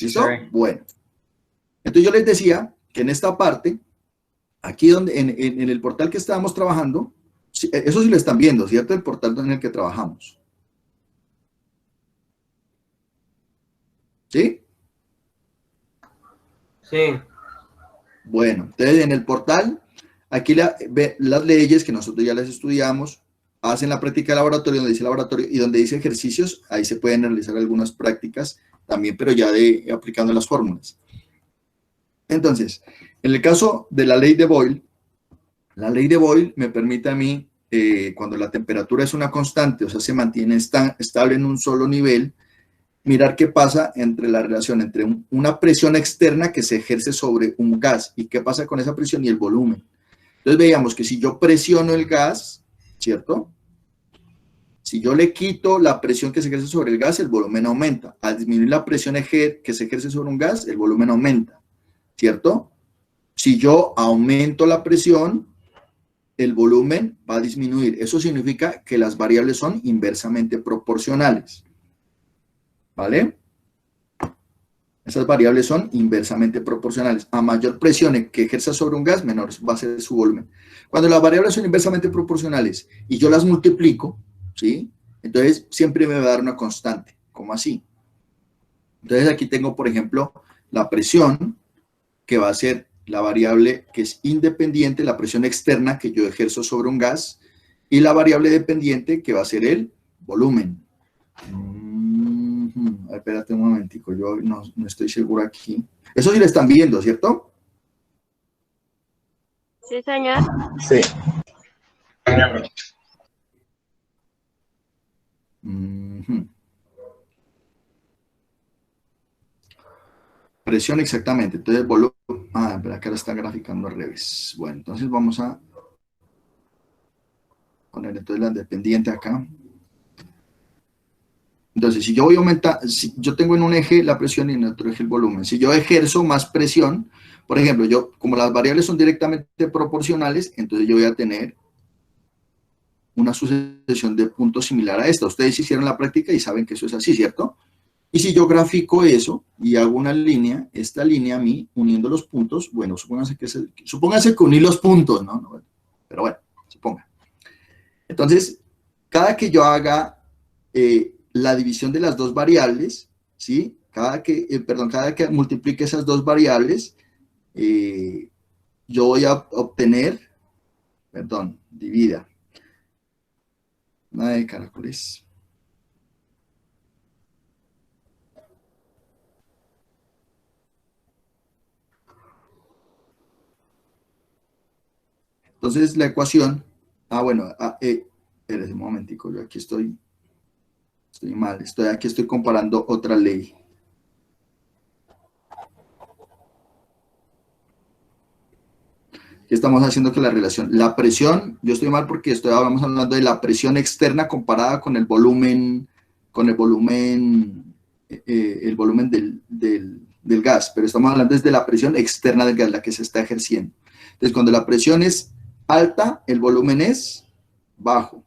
¿Listo? Sorry. Bueno. Entonces yo les decía que en esta parte, aquí donde, en el portal que estábamos trabajando, eso sí lo están viendo, ¿cierto? El portal en el que trabajamos. ¿Sí? Sí. Bueno, entonces en el portal, aquí ve las leyes que nosotros ya las estudiamos, hacen la práctica de laboratorio, donde dice laboratorio y donde dice ejercicios, ahí se pueden realizar algunas prácticas también, pero ya aplicando las fórmulas. Entonces, en el caso de la ley de Boyle, la ley de Boyle me permite a mí, cuando la temperatura es una constante, o sea, se mantiene estable en un solo nivel, mirar qué pasa entre la relación entre una presión externa que se ejerce sobre un gas y qué pasa con esa presión y el volumen. Entonces veíamos que si yo presiono el gas, ¿cierto? Si yo le quito la presión que se ejerce sobre el gas, el volumen aumenta. Al disminuir la presión que se ejerce sobre un gas, el volumen aumenta, ¿cierto? Si yo aumento la presión, el volumen va a disminuir. Eso significa que las variables son inversamente proporcionales. ¿Vale? Esas variables son inversamente proporcionales. A mayor presión que ejerza sobre un gas, menor va a ser su volumen. Cuando las variables son inversamente proporcionales y yo las multiplico, ¿sí? Entonces siempre me va a dar una constante. ¿Cómo así? Entonces aquí tengo, por ejemplo, la presión, que va a ser la variable que es independiente, la presión externa que yo ejerzo sobre un gas, y la variable dependiente que va a ser el volumen. Espérate un momentico, yo no estoy seguro aquí. Eso sí lo están viendo, ¿cierto? Sí, señor. Sí. Presión exactamente. Entonces, volumen. Espera, que ahora está graficando al revés. Bueno, entonces vamos a poner entonces la dependiente acá. Entonces, si yo voy a aumentar, si yo tengo en un eje la presión y en otro eje el volumen. Si yo ejerzo más presión, por ejemplo, yo, como las variables son directamente proporcionales, entonces yo voy a tener una sucesión de puntos similar a esta. Ustedes hicieron la práctica y saben que eso es así, ¿cierto? Y si yo grafico eso y hago una línea, esta línea a mí, uniendo los puntos, bueno, supónganse que uní los puntos, ¿no? Pero bueno, suponga. Entonces, cada que yo haga la división de las dos variables, ¿sí? Cada que multiplique esas dos variables, yo voy a obtener, divida. Nada de caracoles. Entonces, la ecuación, espérese un momentico, yo aquí estoy mal, aquí estoy comparando otra ley. Estamos haciendo que la relación, la presión, yo estoy mal porque vamos hablando de la presión externa comparada con el volumen, del gas, pero estamos hablando desde la presión externa del gas, la que se está ejerciendo. Entonces, cuando la presión es alta, el volumen es bajo.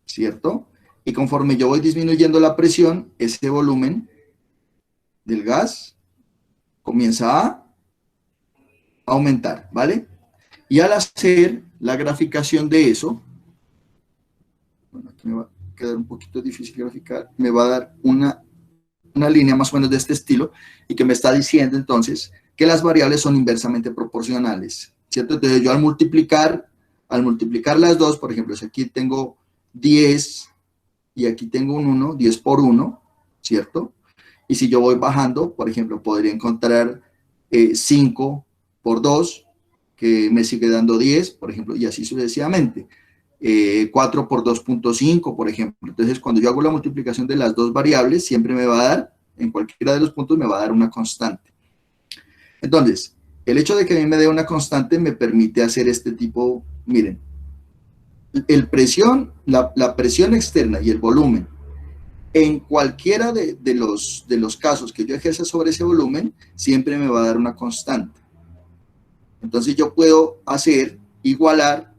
¿Cierto? Y conforme yo voy disminuyendo la presión, ese volumen del gas comienza a aumentar, ¿vale? Y al hacer la graficación de eso, bueno, aquí me va a quedar un poquito difícil graficar, me va a dar una línea más o menos de este estilo y que me está diciendo entonces que las variables son inversamente proporcionales, ¿cierto? Entonces yo al multiplicar las dos, por ejemplo, si aquí tengo 10 y aquí tengo un 1, 10 por 1, ¿cierto? Y si yo voy bajando, por ejemplo, podría encontrar 5 por 2, que me sigue dando 10, por ejemplo, y así sucesivamente. 4 por 2.5, por ejemplo. Entonces, cuando yo hago la multiplicación de las dos variables, siempre me va a dar, en cualquiera de los puntos, me va a dar una constante. Entonces, el hecho de que a mí me dé una constante me permite hacer este tipo, miren, la presión externa y el volumen, en cualquiera de los casos que yo ejerza sobre ese volumen, siempre me va a dar una constante. Entonces yo puedo igualar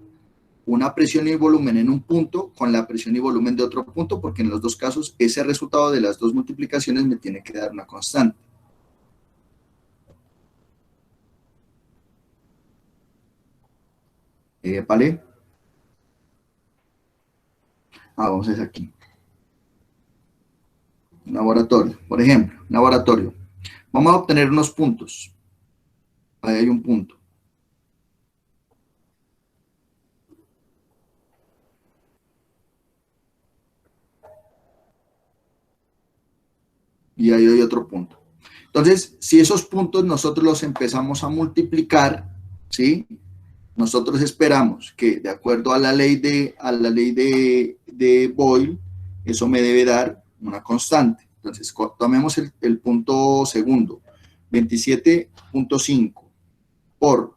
una presión y volumen en un punto con la presión y volumen de otro punto, porque en los dos casos ese resultado de las dos multiplicaciones me tiene que dar una constante. ¿Vale? Vamos a ver aquí. Laboratorio, por ejemplo, laboratorio. Vamos a obtener unos puntos. Ahí hay un punto. Y ahí hay otro punto. Entonces, si esos puntos nosotros los empezamos a multiplicar, ¿sí? Nosotros esperamos que, de acuerdo a la ley de Boyle, eso me debe dar una constante. Entonces, tomemos el punto segundo, 27.5 por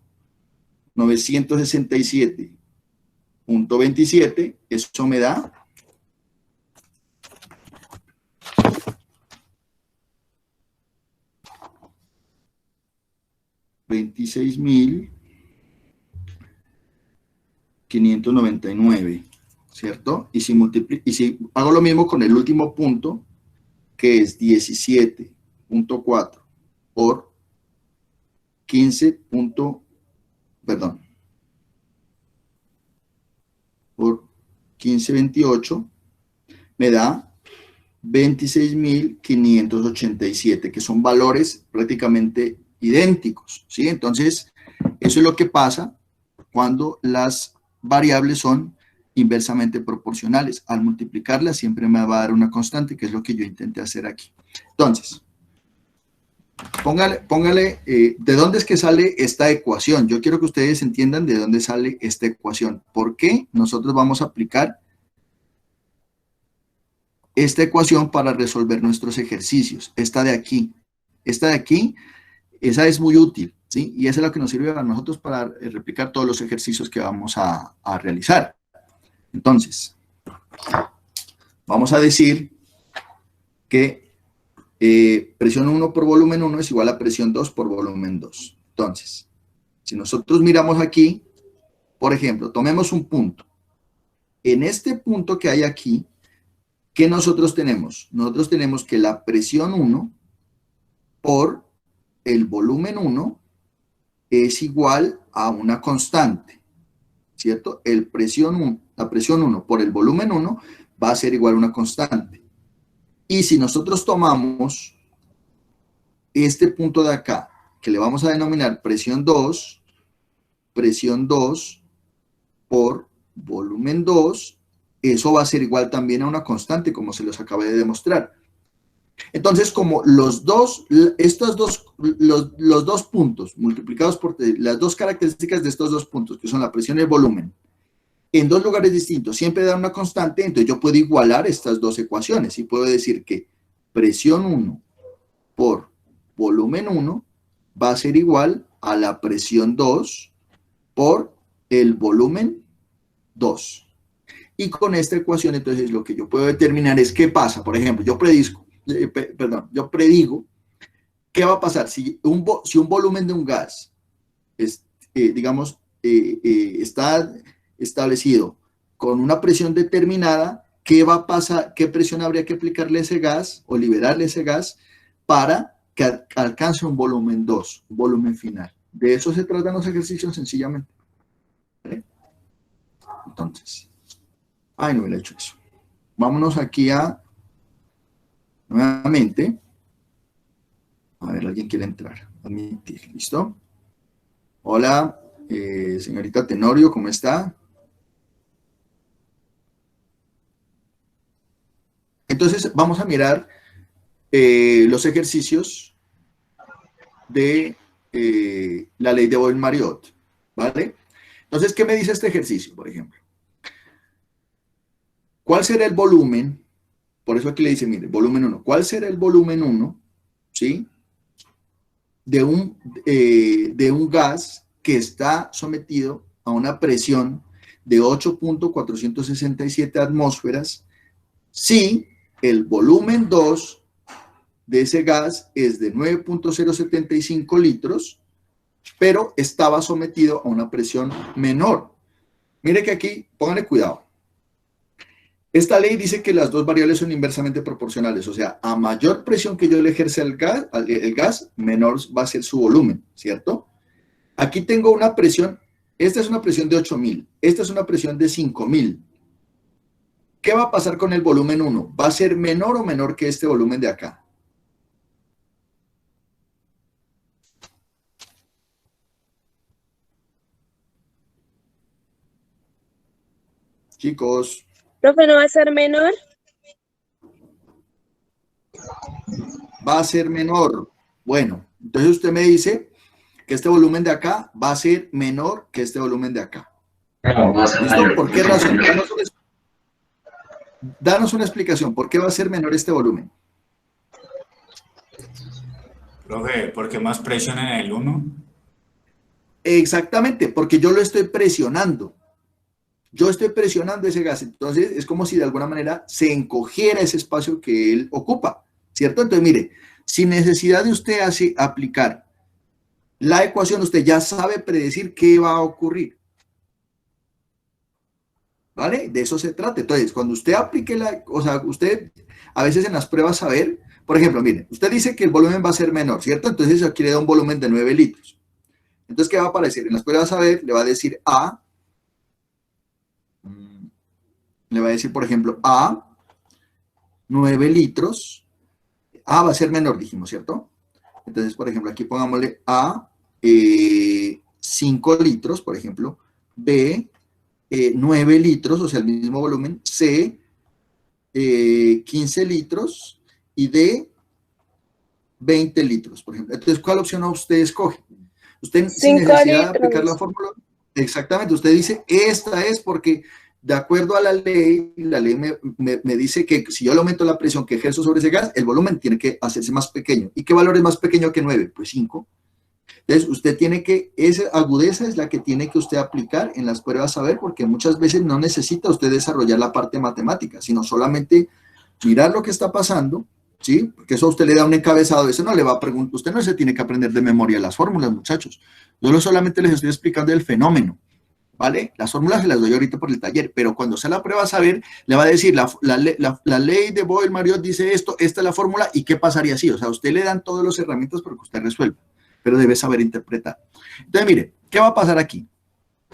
967.27, eso me da 26.599, ¿cierto? Y si hago lo mismo con el último punto, que es 17.4 por 15. Por 15.28, me da 26.587, que son valores prácticamente idénticos, ¿sí? Entonces, eso es lo que pasa cuando las variables son inversamente proporcionales. Al multiplicarlas siempre me va a dar una constante, que es lo que yo intenté hacer aquí. Entonces, póngale ¿de dónde es que sale esta ecuación? Yo quiero que ustedes entiendan de dónde sale esta ecuación. ¿Por qué nosotros vamos a aplicar esta ecuación para resolver nuestros ejercicios? Esta de aquí, esa es muy útil, ¿sí? Y esa es la que nos sirve a nosotros para replicar todos los ejercicios que vamos a realizar. Entonces, vamos a decir que presión 1 por volumen 1 es igual a presión 2 por volumen 2. Entonces, si nosotros miramos aquí, por ejemplo, tomemos un punto. En este punto que hay aquí, ¿qué nosotros tenemos? Nosotros tenemos que la presión 1 por el volumen 1 es igual a una constante, ¿cierto? La presión 1 por el volumen 1 va a ser igual a una constante. Y si nosotros tomamos este punto de acá, que le vamos a denominar presión 2 por volumen 2, eso va a ser igual también a una constante, como se los acabé de demostrar. Entonces, como los dos puntos multiplicados por las dos características de estos dos puntos, que son la presión y el volumen, en dos lugares distintos siempre dan una constante, entonces yo puedo igualar estas dos ecuaciones y puedo decir que presión 1 por volumen 1 va a ser igual a la presión 2 por el volumen 2. Y con esta ecuación, entonces, lo que yo puedo determinar es qué pasa. Por ejemplo, yo predigo qué va a pasar si un volumen de un gas está establecido con una presión determinada, ¿qué va a pasar? ¿Qué presión habría que aplicarle a ese gas o liberarle ese gas para que alcance un volumen 2, un volumen final? De eso se tratan los ejercicios sencillamente. ¿Vale? Entonces, no he hecho eso. Vámonos aquí nuevamente. A ver, alguien quiere entrar. Admitir, ¿listo? Hola, señorita Tenorio, ¿cómo está? Entonces, vamos a mirar los ejercicios de la ley de Boyle-Mariotte, ¿vale? Entonces, ¿qué me dice este ejercicio, por ejemplo? ¿Cuál será el volumen? Por eso aquí le dice, mire, volumen 1. ¿Cuál será el volumen 1, ¿sí? De un gas que está sometido a una presión de 8.467 atmósferas si el volumen 2 de ese gas es de 9.075 litros, pero estaba sometido a una presión menor. Mire que aquí, pónganle cuidado. Esta ley dice que las dos variables son inversamente proporcionales, o sea, a mayor presión que yo le ejerce al gas, menor va a ser su volumen, ¿cierto? Aquí tengo una presión, esta es una presión de 8.000, esta es una presión de 5.000. ¿Qué va a pasar con el volumen 1? ¿Va a ser menor o menor que este volumen de acá? Chicos. Profe, ¿no va a ser menor? Va a ser menor. Bueno, entonces usted me dice que este volumen de acá va a ser menor que este volumen de acá. ¿Listo? ¿Por qué razón? Danos una explicación. ¿Por qué va a ser menor este volumen? Profe, ¿por qué más presión en el 1? Exactamente, porque yo lo estoy presionando. Yo estoy presionando ese gas. Entonces, es como si de alguna manera se encogiera ese espacio que él ocupa, ¿cierto? Entonces, mire, sin necesidad de usted aplicar la ecuación, usted ya sabe predecir qué va a ocurrir. ¿Vale? De eso se trata. Entonces, cuando usted aplique o sea, usted a veces en las pruebas saber, por ejemplo, mire, usted dice que el volumen va a ser menor, ¿cierto? Entonces aquí le da un volumen de 9 litros. Entonces, ¿qué va a aparecer? En las pruebas saber, le va a decir A, le va a decir, por ejemplo, A, 9 litros, A va a ser menor, dijimos, ¿cierto? Entonces, por ejemplo, aquí pongámosle A, 5 litros, por ejemplo, B, 9 litros, o sea, el mismo volumen, C, 15 litros y D, 20 litros, por ejemplo. Entonces, ¿cuál opción usted escoge? Usted, sin necesidad de aplicar la fórmula, exactamente, usted dice, esta es porque, de acuerdo a la ley me dice que si yo le aumento la presión que ejerzo sobre ese gas, el volumen tiene que hacerse más pequeño. ¿Y qué valor es más pequeño que 9? Pues 5. Entonces, usted tiene que, esa agudeza es la que tiene que usted aplicar en las pruebas saber, porque muchas veces no necesita usted desarrollar la parte matemática, sino solamente mirar lo que está pasando, ¿sí? Porque eso a usted le da un encabezado, eso no le va a preguntar, usted no se tiene que aprender de memoria las fórmulas, muchachos. Yo solamente les estoy explicando el fenómeno, ¿vale? Las fórmulas se las doy ahorita por el taller, pero cuando sea la prueba saber, le va a decir, la ley de Boyle-Mariotte dice esto, esta es la fórmula, ¿y qué pasaría si? O sea, a usted le dan todas las herramientas para que usted resuelva, pero debe saber interpretar. Entonces, mire, ¿qué va a pasar aquí?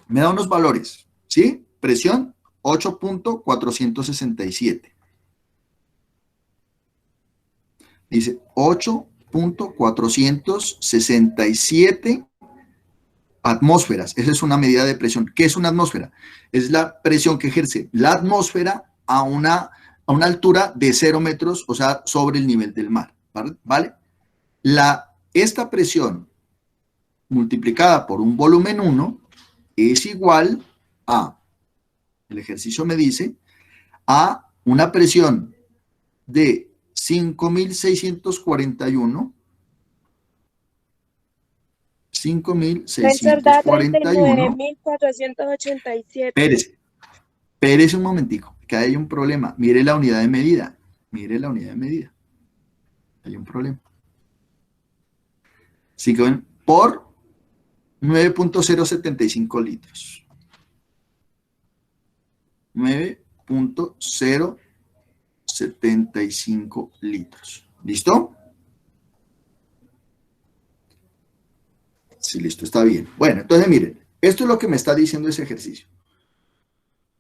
Me da unos valores, ¿sí? Presión 8.467. Dice 8.467 atmósferas. Esa es una medida de presión. ¿Qué es una atmósfera? Es la presión que ejerce la atmósfera a una altura de 0 metros, o sea, sobre el nivel del mar, ¿vale? Esta presión multiplicada por un volumen 1 es igual a, el ejercicio me dice, a una presión de 5.641. 5.641. 39.487. Espérese un momentico, que hay un problema. Mire la unidad de medida. Mire la unidad de medida. Hay un problema. 5 por 9.075 litros. 9.075 litros. ¿Listo? Sí, listo, está bien. Bueno, entonces miren, esto es lo que me está diciendo ese ejercicio.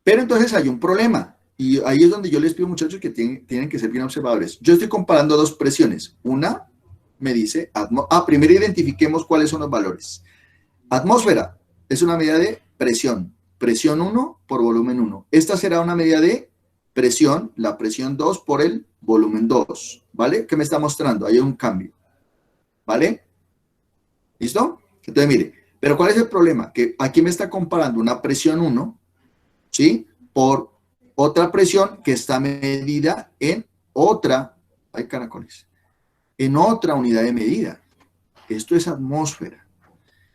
Pero entonces hay un problema, y ahí es donde yo les pido, muchachos, que tienen que ser bien observadores. Yo estoy comparando dos presiones. Una me dice, primero identifiquemos cuáles son los valores. Atmósfera es una medida de presión. Presión 1 por volumen 1. Esta será una medida de presión, la presión 2 por el volumen 2. ¿Vale? ¿Qué me está mostrando? Hay un cambio. ¿Vale? ¿Listo? Entonces, mire, pero ¿cuál es el problema? Que aquí me está comparando una presión 1, ¿sí? Por otra presión que está medida en otra, hay caracoles, en otra unidad de medida. Esto es atmósfera.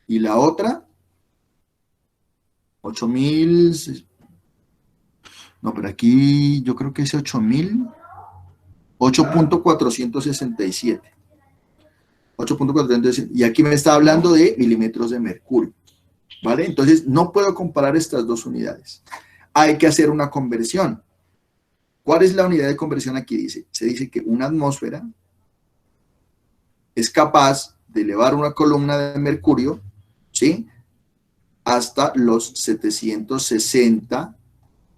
Y la otra, 8.000, no, pero aquí yo creo que es 8.000, 8.467. 8.467. Y aquí me está hablando de milímetros de mercurio. ¿vale? Entonces, no puedo comparar estas dos unidades. Hay que hacer una conversión. ¿Cuál es la unidad de conversión aquí? Se dice que una atmósfera es capaz de elevar una columna de mercurio, ¿sí?, hasta los 760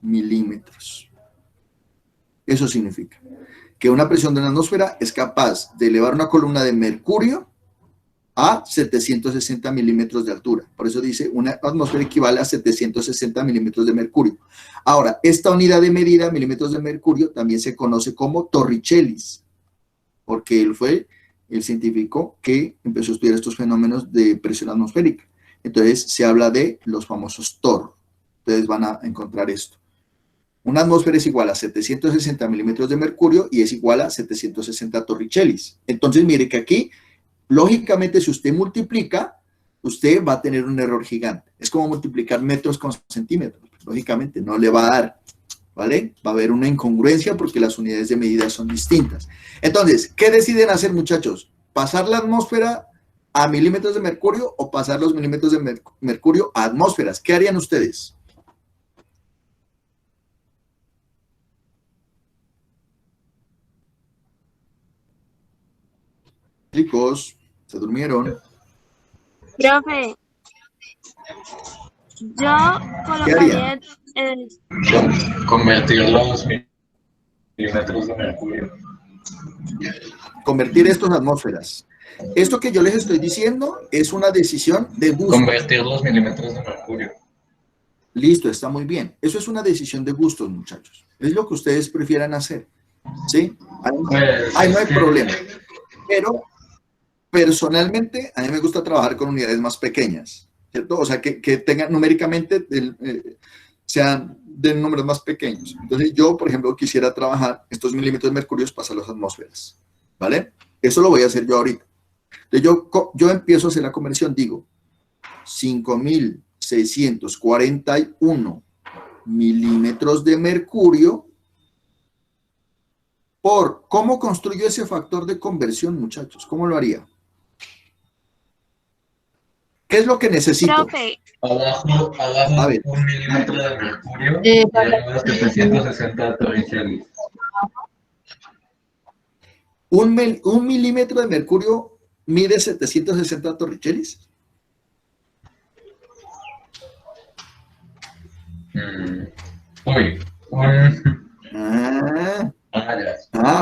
milímetros. Eso significa que una presión de una atmósfera es capaz de elevar una columna de mercurio a 760 milímetros de altura. Por eso dice, una atmósfera equivale a 760 milímetros de mercurio. Ahora, esta unidad de medida, milímetros de mercurio, también se conoce como Torricellis, porque él fue el científico que empezó a estudiar estos fenómenos de presión atmosférica. Entonces, se habla de los famosos TOR. Ustedes van a encontrar esto. Una atmósfera es igual a 760 milímetros de mercurio y es igual a 760 Torricellis. Entonces, mire que aquí, lógicamente, si usted multiplica, usted va a tener un error gigante. Es como multiplicar metros con centímetros. Lógicamente, no le va a dar, ¿vale? Va a haber una incongruencia porque las unidades de medida son distintas. Entonces, ¿qué deciden hacer, muchachos? ¿Pasar la atmósfera a milímetros de mercurio o pasar los milímetros de mercurio a atmósferas? ¿Qué harían ustedes? Chicos, ¿se durmieron? Profe, yo ¿Qué harían? colocaría el, Convertir los milímetros de mercurio. Convertir estos a atmósferas. Esto que yo les estoy diciendo es una decisión de gusto. Convertir los milímetros de mercurio. Listo, está muy bien. Eso es una decisión de gustos, muchachos. Es lo que ustedes prefieran hacer. ¿Sí? Ahí no hay problema. Pero personalmente, a mí me gusta trabajar con unidades más pequeñas, ¿cierto? O sea, que tengan numéricamente, sean de números más pequeños. Entonces, yo, por ejemplo, quisiera trabajar estos milímetros de mercurio para las atmósferas, ¿vale? Eso lo voy a hacer yo ahorita. Entonces, yo empiezo a hacer la conversión, digo, 5.641 milímetros de mercurio por, ¿cómo construyo ese factor de conversión, muchachos? ¿Cómo lo haría? ¿Qué es lo que necesito? profe, Abajo A ver. 1 milímetro de mercurio y arriba 760 Torricellis. ¿Un milímetro de mercurio mide 760 Torricellis?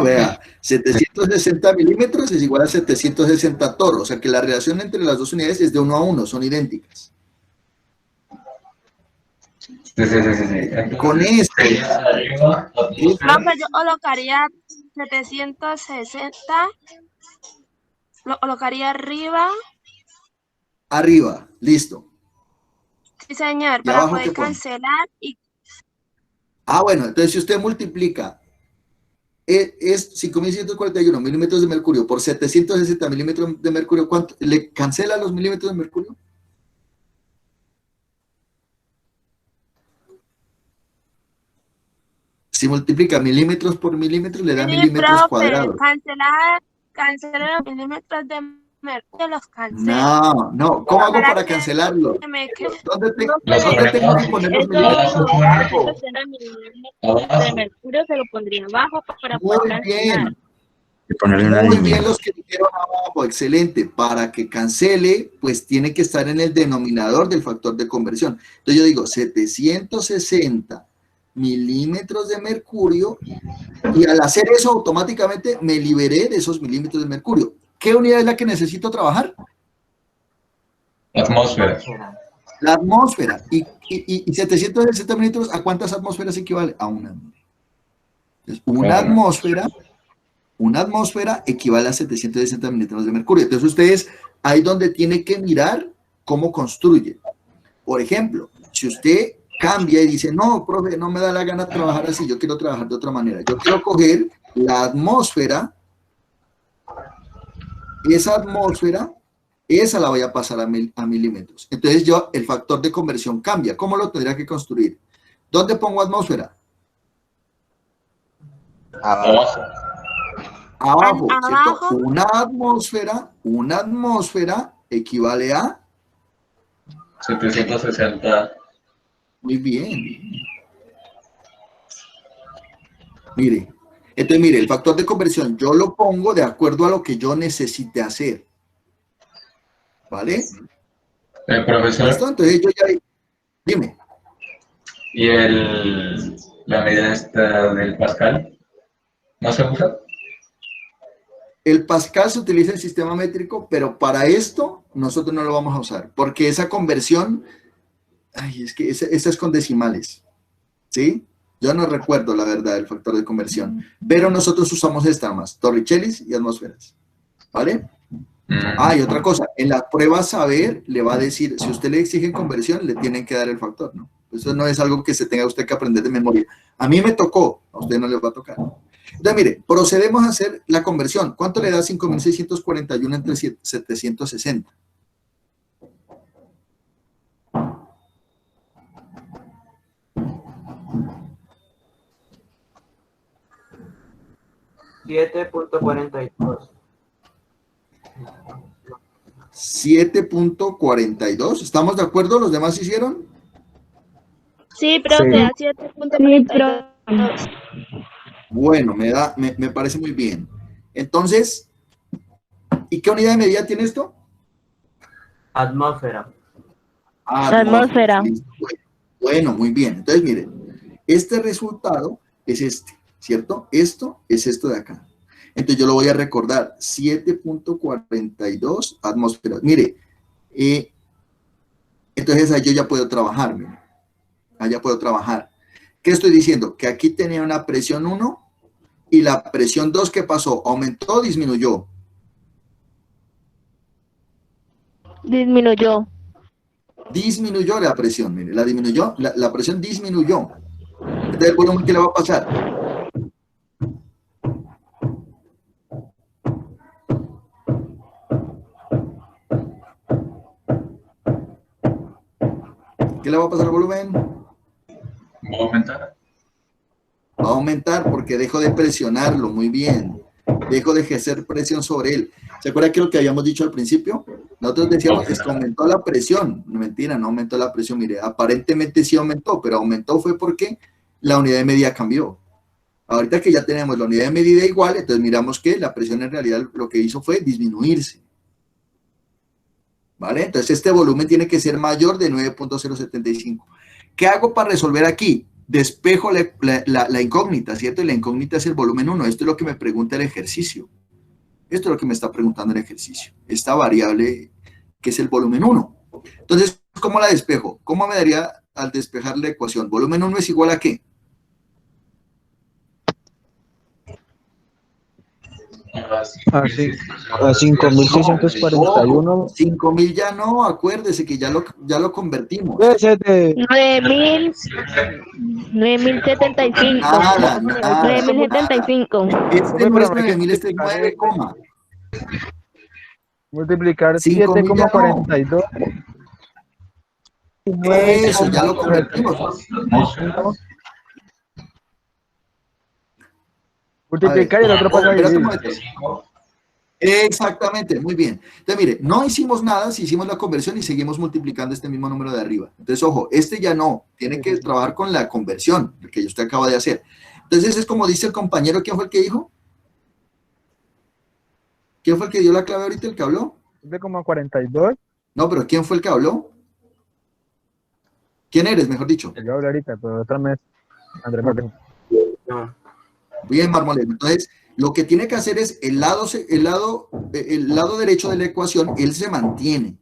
Vea, 760 milímetros es igual a 760 torres, o sea que la relación entre las dos unidades es de 1 a 1, son idénticas. Sí. Entonces, Con esto, arriba, profe, yo colocaría 760, lo colocaría arriba, arriba, listo. sí señor, ¿Y para abajo poder qué pone? cancelar y Bueno, entonces si usted multiplica es 5.141 milímetros de mercurio por 760 milímetros de mercurio, ¿cuánto? ¿Le cancela los milímetros de mercurio? Si multiplica milímetros por milímetros, le da sí, milímetros profe, cuadrados. cancelar los milímetros de mercurio, los cancelo. No, ¿cómo hago para cancelarlos? ¿Dónde tengo que poner los milímetros? Abajo. De mercurio se lo pondría abajo para poder Muy cancelar. bien. Y ponerle una Muy línea. bien los que dijeron abajo, excelente. Para que cancele, pues tiene que estar en el denominador del factor de conversión. Entonces yo digo 760 milímetros de mercurio y al hacer eso automáticamente me liberé de esos milímetros de mercurio. ¿Qué unidad es la que necesito trabajar? atmósfera. La atmósfera. Y 760 milímetros, ¿a cuántas atmósferas equivale? A una. Entonces, una atmósfera equivale a 760 milímetros de mercurio. Entonces ustedes, ahí donde tienen que mirar cómo construyen. Por ejemplo, si usted cambia y dice, no, profe, no me da la gana trabajar así, yo quiero trabajar de otra manera. Yo quiero coger la atmósfera, esa atmósfera, esa la voy a pasar a milímetros. Entonces yo, el factor de conversión cambia. ¿Cómo lo tendría que construir? ¿Dónde pongo atmósfera? Abajo. Abajo, Abajo. ¿cierto? Una atmósfera equivale a 760. Muy bien. Mire, entonces mire, el factor de conversión yo lo pongo de acuerdo a lo que yo necesite hacer. ¿Vale? Profesor, ¿Listo? Entonces yo ya, dime. ¿y la medida esta del Pascal no se usa? El Pascal se utiliza en sistema métrico, pero para esto nosotros no lo vamos a usar, porque esa conversión, ay, es que esa es con decimales, ¿sí? Yo no recuerdo la verdad del factor de conversión, pero nosotros usamos esta más, Torricellis y atmósferas, ¿vale? Ah, y otra cosa, en la prueba saber le va a decir, si usted le exigen conversión, le tienen que dar el factor, ¿no? Eso no es algo que se tenga usted que aprender de memoria. A mí me tocó, a usted no le va a tocar. Entonces, mire, procedemos a hacer la conversión. ¿Cuánto le da 5.641 entre 760? $7.42. 7.42. ¿Estamos de acuerdo? ¿Los demás hicieron? Sí, profe, a 7.42. Bueno, me parece muy bien. Entonces, ¿y qué unidad de medida tiene esto? Atmósfera. Atmósfera. Listo. Bueno, muy bien. Entonces, miren, este resultado es este, ¿cierto? Esto es esto de acá. Entonces, yo lo voy a recordar, 7.42 atmósferas. Mire, entonces ahí yo ya puedo trabajar, mire. Allá puedo trabajar. ¿Qué estoy diciendo? Que aquí tenía una presión 1 y la presión 2, ¿qué pasó? ¿Aumentó o disminuyó? Disminuyó. Disminuyó la presión, mire, la presión disminuyó. Entonces, el volumen, ¿qué le va a pasar? ¿Qué le va a pasar al volumen? ¿Va a aumentar? Va a aumentar porque dejo de presionarlo, muy bien. Dejo de ejercer presión sobre él. ¿Se acuerda que lo que habíamos dicho al principio? Nosotros decíamos es que aumentó la presión. Mentira, no aumentó la presión. Mire, aparentemente sí aumentó, pero aumentó fue porque la unidad de medida cambió. Ahorita que ya tenemos la unidad de medida igual, entonces miramos que la presión en realidad lo que hizo fue disminuirse. ¿Vale? Entonces este volumen tiene que ser mayor de 9.075. ¿Qué hago para resolver aquí? Despejo la incógnita, ¿cierto? Y la incógnita es el volumen 1. Esto es lo que me pregunta el ejercicio. Esto es lo que me está preguntando el ejercicio. Esta variable que es el volumen 1. Entonces, ¿cómo la despejo? ¿Cómo me daría al despejar la ecuación? ¿Volumen 1 es igual a qué? A 5.641. 5.000 ya no, acuérdese que ya lo convertimos. 9.075. Nada. 9.075. Este no es 9.000, este es 9, Multiplicar 5.000 ya no. 7,42. Eso, ya lo convertimos. Multiplicar y el otro pasa a espérate un dividir. momento. Exactamente, muy bien. Entonces, mire, no hicimos nada si hicimos la conversión y seguimos multiplicando este mismo número de arriba. Entonces, ojo, este ya no, tiene que trabajar con la conversión, el que usted acaba de hacer. Entonces, es como dice el compañero, ¿quién fue el que dijo? ¿Quién fue el que dio la clave ahorita, el que habló? 7,42. No, pero ¿quién fue el que habló? ¿Quién eres, mejor dicho? Yo hablo ahorita, pero otra vez. Andrés Martín. No. Bien, Marmolero. Entonces, lo que tiene que hacer es el lado derecho de la ecuación, él se mantiene.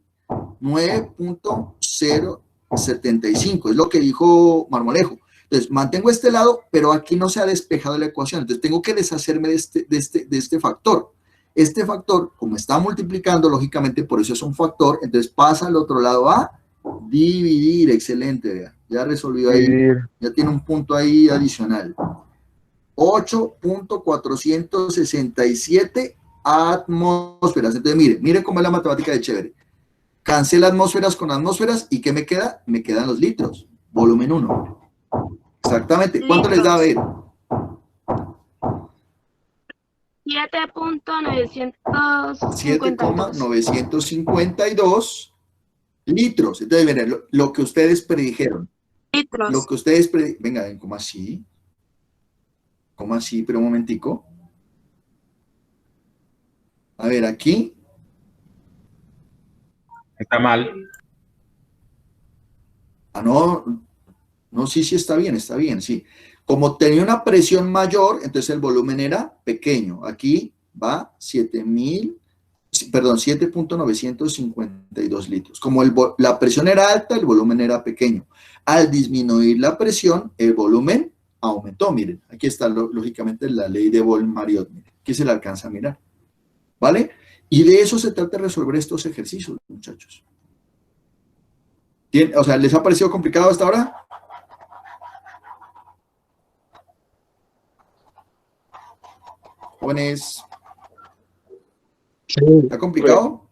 9.075, es lo que dijo Marmolejo. Entonces, mantengo este lado, pero aquí no se ha despejado la ecuación. Entonces, tengo que deshacerme de este factor. Este factor, como está multiplicando, lógicamente, por eso es un factor, entonces pasa al otro lado a dividir. Excelente, vea. Ya resolvió ahí. Ya tiene un punto ahí adicional. 8.467 atmósferas. Entonces, mire cómo es la matemática de chévere. Cancela atmósferas con atmósferas, ¿y qué me queda? Me quedan los litros. Volumen 1. Exactamente. ¿Cuánto les da a ver? 7.952. 7,952 Litros. Entonces, miren, lo que ustedes predijeron. Lo Litros. que ustedes predijeron. Venga, ven, ¿cómo así? ¿Cómo así? Pero un momentico. A ver, aquí. Está mal. Ah, no. No, sí, sí, está bien, sí. Como tenía una presión mayor, entonces el volumen era pequeño. Aquí va 7.952 litros. Como la presión era alta, el volumen era pequeño. Al disminuir la presión, el volumen aumentó. Miren, aquí está lógicamente la ley de Bohr-Mariotte. Aquí se la alcanza a mirar. ¿Vale? Y de eso se trata de resolver estos ejercicios, muchachos. O sea, ¿les ha parecido complicado hasta ahora? Jóvenes, ¿está complicado?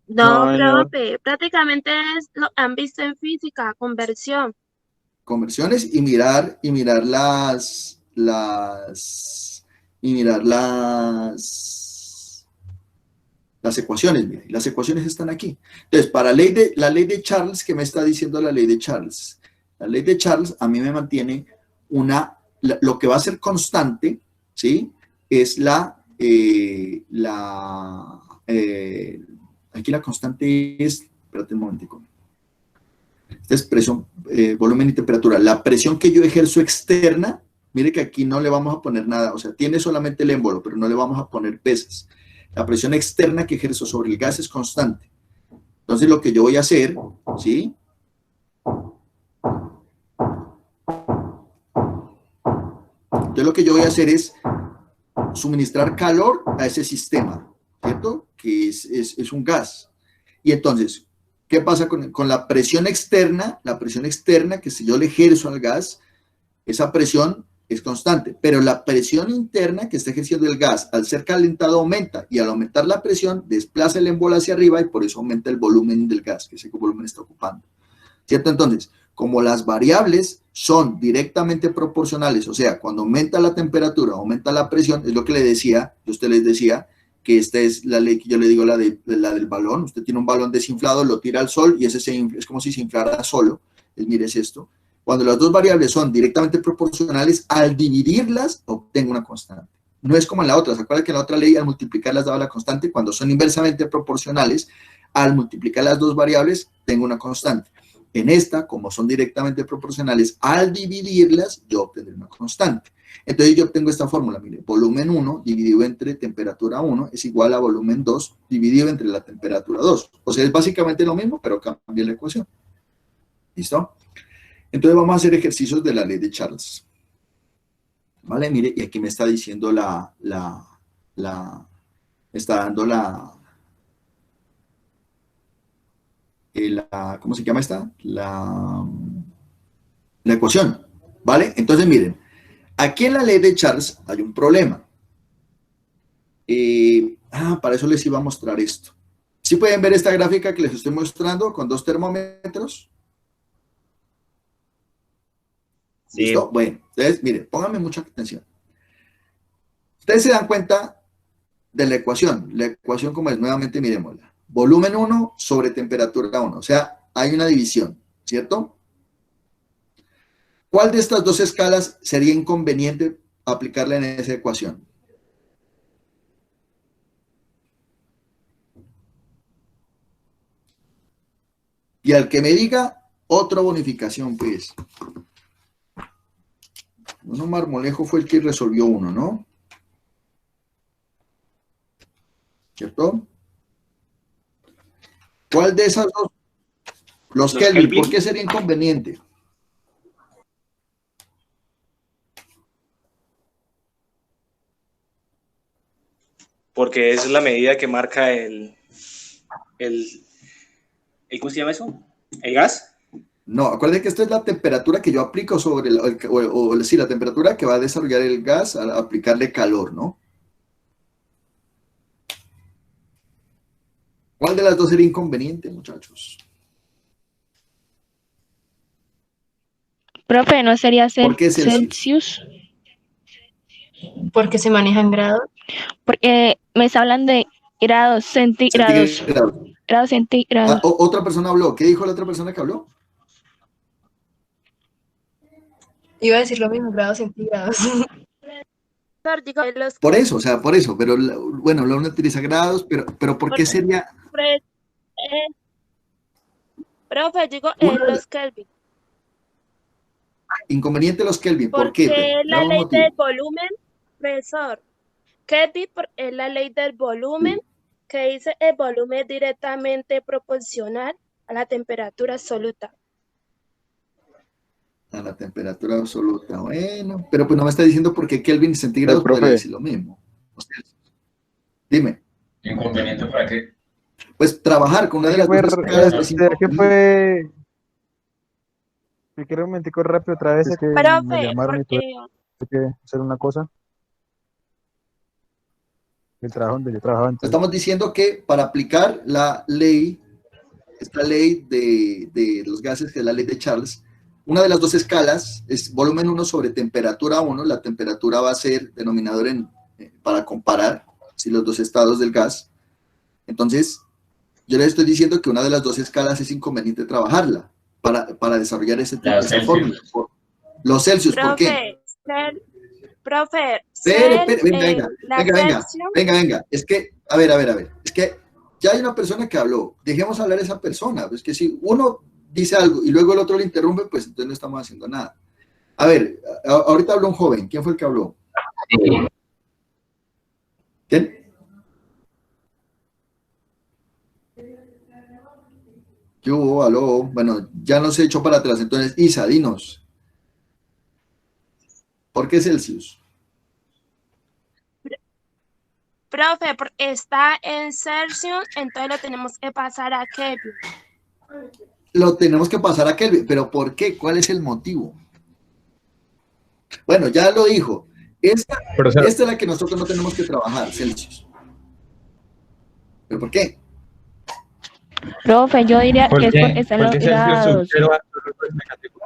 No, No, señor. profe, prácticamente es lo han visto en física, conversión. Conversiones y mirar las ecuaciones, mire, las ecuaciones están aquí. Entonces, para la ley de Charles, ¿qué me está diciendo la ley de Charles? La ley de Charles a mí me mantiene lo que va a ser constante, ¿sí? Es aquí la constante es, espérate un momentico. Esta es presión, volumen y temperatura. La presión que yo ejerzo externa, mire que aquí no le vamos a poner nada, o sea, tiene solamente el émbolo, pero no le vamos a poner pesas. La presión externa que ejerzo sobre el gas es constante. Entonces, lo que yo voy a hacer, ¿sí? Entonces, lo que yo voy a hacer es suministrar calor a ese sistema, ¿cierto? Que es un gas. Y entonces, ¿qué pasa con la presión externa? La presión externa, que si yo le ejerzo al gas, esa presión es constante, pero la presión interna que está ejerciendo el gas al ser calentado aumenta, y al aumentar la presión desplaza el émbolo hacia arriba y por eso aumenta el volumen del gas, que ese volumen está ocupando, ¿cierto? Entonces, como las variables son directamente proporcionales, o sea, cuando aumenta la temperatura, aumenta la presión, es lo que le decía, usted les decía, que esta es la ley que yo le digo, la del balón. Usted tiene un balón desinflado, lo tira al sol y ese es como si se inflara solo. Mire, es esto. Cuando las dos variables son directamente proporcionales, al dividirlas, obtengo una constante. No es como en la otra. ¿Se acuerdan que en la otra ley al multiplicarlas daba la constante? Cuando son inversamente proporcionales, al multiplicar las dos variables, tengo una constante. En esta, como son directamente proporcionales, al dividirlas, yo obtendré una constante. Entonces yo obtengo esta fórmula, mire, volumen 1 dividido entre temperatura 1 es igual a volumen 2 dividido entre la temperatura 2. O sea, es básicamente lo mismo, pero cambia la ecuación. ¿Listo? Entonces vamos a hacer ejercicios de la ley de Charles. ¿Vale? Mire, y aquí me está diciendo está dando ¿cómo se llama esta? La ecuación. ¿Vale? Entonces miren, aquí en la ley de Charles hay un problema. Para eso les iba a mostrar esto. ¿Sí pueden ver esta gráfica que les estoy mostrando con dos termómetros? Sí. ¿Listo? Bueno, entonces, miren, pónganme mucha atención. Ustedes se dan cuenta de la ecuación. La ecuación, como es, nuevamente miremosla. Volumen 1 sobre temperatura 1. O sea, hay una división, ¿cierto? ¿Cuál de estas dos escalas sería inconveniente aplicarla en esa ecuación? Y al que me diga, otra bonificación, pues. Bueno, Marmolejo fue el que resolvió uno, ¿no? ¿Cierto? ¿Cuál de esas dos? Los Kelvin. ¿Por qué sería inconveniente? Porque es la medida que marca ¿cómo se llama eso? ¿El gas? No, acuérdense que esta es la temperatura que yo aplico sobre, la temperatura que va a desarrollar el gas al aplicarle calor, ¿no? ¿Cuál de las dos sería inconveniente, muchachos? Profe, ¿no sería ¿Por qué Celsius? Porque se maneja en grados. Porque me está hablando de grados centígrados. grados centígrados. Otra persona habló. ¿Qué dijo la otra persona que habló? Iba a decir lo mismo, grados centígrados. Digo, los Por eso, o sea, por eso. Pero bueno, lo uno utiliza grados, pero ¿por qué sería profe, digo, Una de los Kelvin. inconveniente los Kelvin? ¿Por qué? Porque Pero, la dame un ley motivo. del volumen, profesor. Kelvin es la ley del volumen que dice el volumen es directamente proporcional a la temperatura absoluta. A la temperatura absoluta, bueno, pero pues no me está diciendo por qué Kelvin centígrados profe. podría decir lo mismo. O sea, dime, ¿Inconveniente para qué? pues trabajar con una de las dos escalas es ¿Será que inconveniente. fue? Si quiero un momentico rápido otra vez, es que me Profe, llamaron y tuve que hacer una cosa. El trabajo donde yo trabajaba antes. Estamos diciendo que para aplicar la ley, esta ley de los gases, que es la ley de Charles, una de las dos escalas es volumen 1 sobre temperatura 1. La temperatura va a ser denominador para comparar si los dos estados del gas. Entonces, yo les estoy diciendo que una de las dos escalas es inconveniente trabajarla para desarrollar esa fórmula. Los Celsius, ¿por qué? Profe, venga. Es que, a ver. Es que ya hay una persona que habló. Dejemos hablar a esa persona. Es que si uno dice algo y luego el otro le interrumpe, pues entonces no estamos haciendo nada. A ver, ahorita habló un joven. ¿Quién fue el que habló? ¿Quién? ¿Qué hubo? Aló. Bueno, ya nos he hecho para atrás. Entonces, Isa, dinos. ¿Por qué Celsius? Profe, está en Celsius, entonces lo tenemos que pasar a Kelvin. Lo tenemos que pasar a Kelvin, pero ¿por qué? ¿Cuál es el motivo? Bueno, ya lo dijo. Esta es la que nosotros no tenemos que trabajar, Celsius. ¿Pero por qué? Profe, yo diría que es porque están los Porque Celsius grados. cero absoluto es negativo.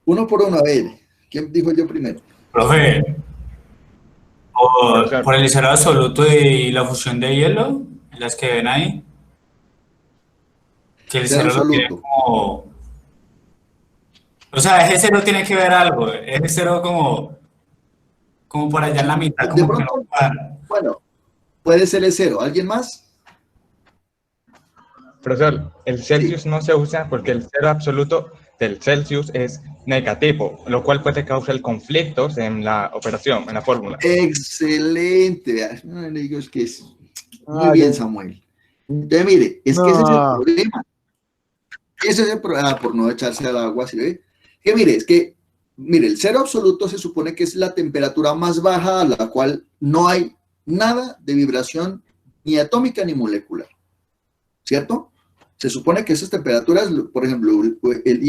Uno por uno, a ver. ¿Quién dijo yo primero? Profe, por el cero absoluto y la fusión de hielo, las que ven ahí, que el Cero cero lo tiene absoluto. como... O sea, ese cero tiene que ver algo, ese cero como por allá en la mitad, De como que pronto, no cuadra. bueno, puede ser el cero. ¿Alguien más? Profesor, el Celsius no se usa porque el cero absoluto del Celsius es negativo, lo cual puede causar conflictos en la operación, en la fórmula. Excelente. Vea, no le digo, es que es muy bien, Samuel. Entonces, mire, es que ese es el problema. Ese es el problema, por no echarse al agua, ¿sí ve? Que mire, el cero absoluto se supone que es la temperatura más baja a la cual no hay nada de vibración ni atómica ni molecular, ¿cierto? Se supone que esas temperaturas, por ejemplo, el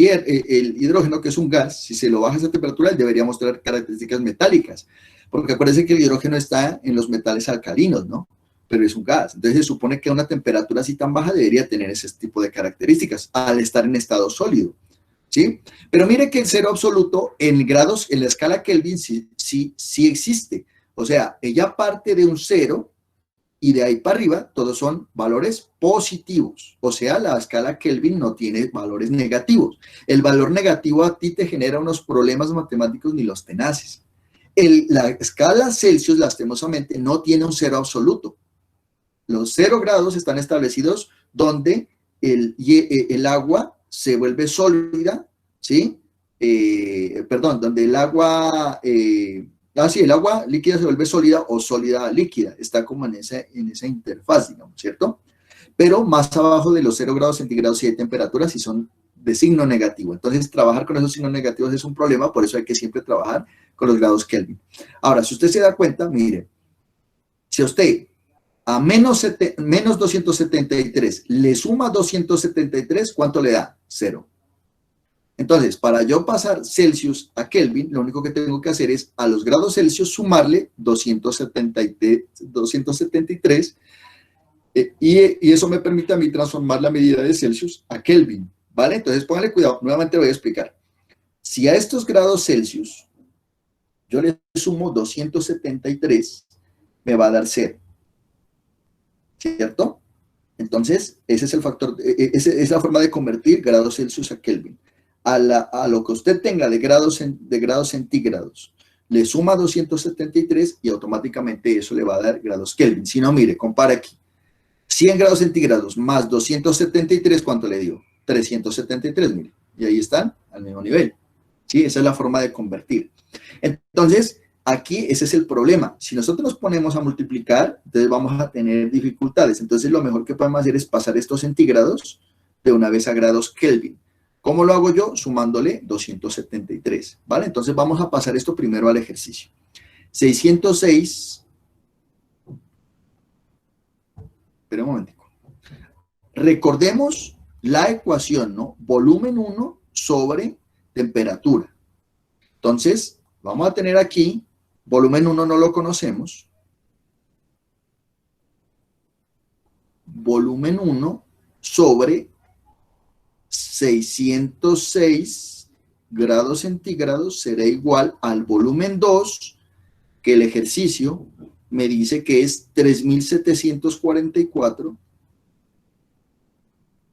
hidrógeno, que es un gas, si se lo baja a esa temperatura, él debería mostrar características metálicas, porque acuérdense que el hidrógeno está en los metales alcalinos, ¿no? Pero es un gas. Entonces se supone que a una temperatura así tan baja debería tener ese tipo de características al estar en estado sólido, ¿sí? Pero mire que el cero absoluto en grados, en la escala Kelvin, sí existe. O sea, ella parte de un cero y de ahí para arriba todos son valores positivos. O sea, la escala Kelvin no tiene valores negativos. El valor negativo a ti te genera unos problemas matemáticos ni los tenaces. La escala Celsius, lastimosamente, no tiene un cero absoluto. Los 0 grados están establecidos donde el agua se vuelve sólida, ¿sí? Donde el agua, el agua líquida se vuelve sólida o sólida líquida. Está como en esa interfaz, digamos, ¿cierto? Pero más abajo de los 0 grados centígrados sí hay temperaturas y son de signo negativo. Entonces, trabajar con esos signos negativos es un problema, por eso hay que siempre trabajar con los grados Kelvin. Ahora, si usted se da cuenta, mire, si usted a menos 273 le suma 273, ¿cuánto le da? 0. Entonces, para yo pasar Celsius a Kelvin, lo único que tengo que hacer es a los grados Celsius sumarle 273 y eso me permite a mí transformar la medida de Celsius a Kelvin, ¿vale? Entonces, póngale cuidado, nuevamente voy a explicar. Si a estos grados Celsius yo le sumo 273, me va a dar 0. ¿Cierto? Entonces, ese es el factor, esa es la forma de convertir grados Celsius a Kelvin. A lo que usted tenga de grados centígrados, le suma 273 y automáticamente eso le va a dar grados Kelvin. Si no, mire, compara aquí. 100 grados centígrados más 273, ¿cuánto le dio? 373, mire. Y ahí están al mismo nivel. ¿Sí? Esa es la forma de convertir. Entonces, aquí ese es el problema. Si nosotros nos ponemos a multiplicar, entonces vamos a tener dificultades. Entonces, lo mejor que podemos hacer es pasar estos centígrados de una vez a grados Kelvin. ¿Cómo lo hago yo? Sumándole 273, ¿vale? Entonces, vamos a pasar esto primero al ejercicio. 606. Espera un momentico. Recordemos la ecuación, ¿no? Volumen 1 sobre temperatura. Entonces, vamos a tener aquí, volumen 1 no lo conocemos. Volumen 1 sobre 606 grados centígrados será igual al volumen 2, que el ejercicio me dice que es 3.744.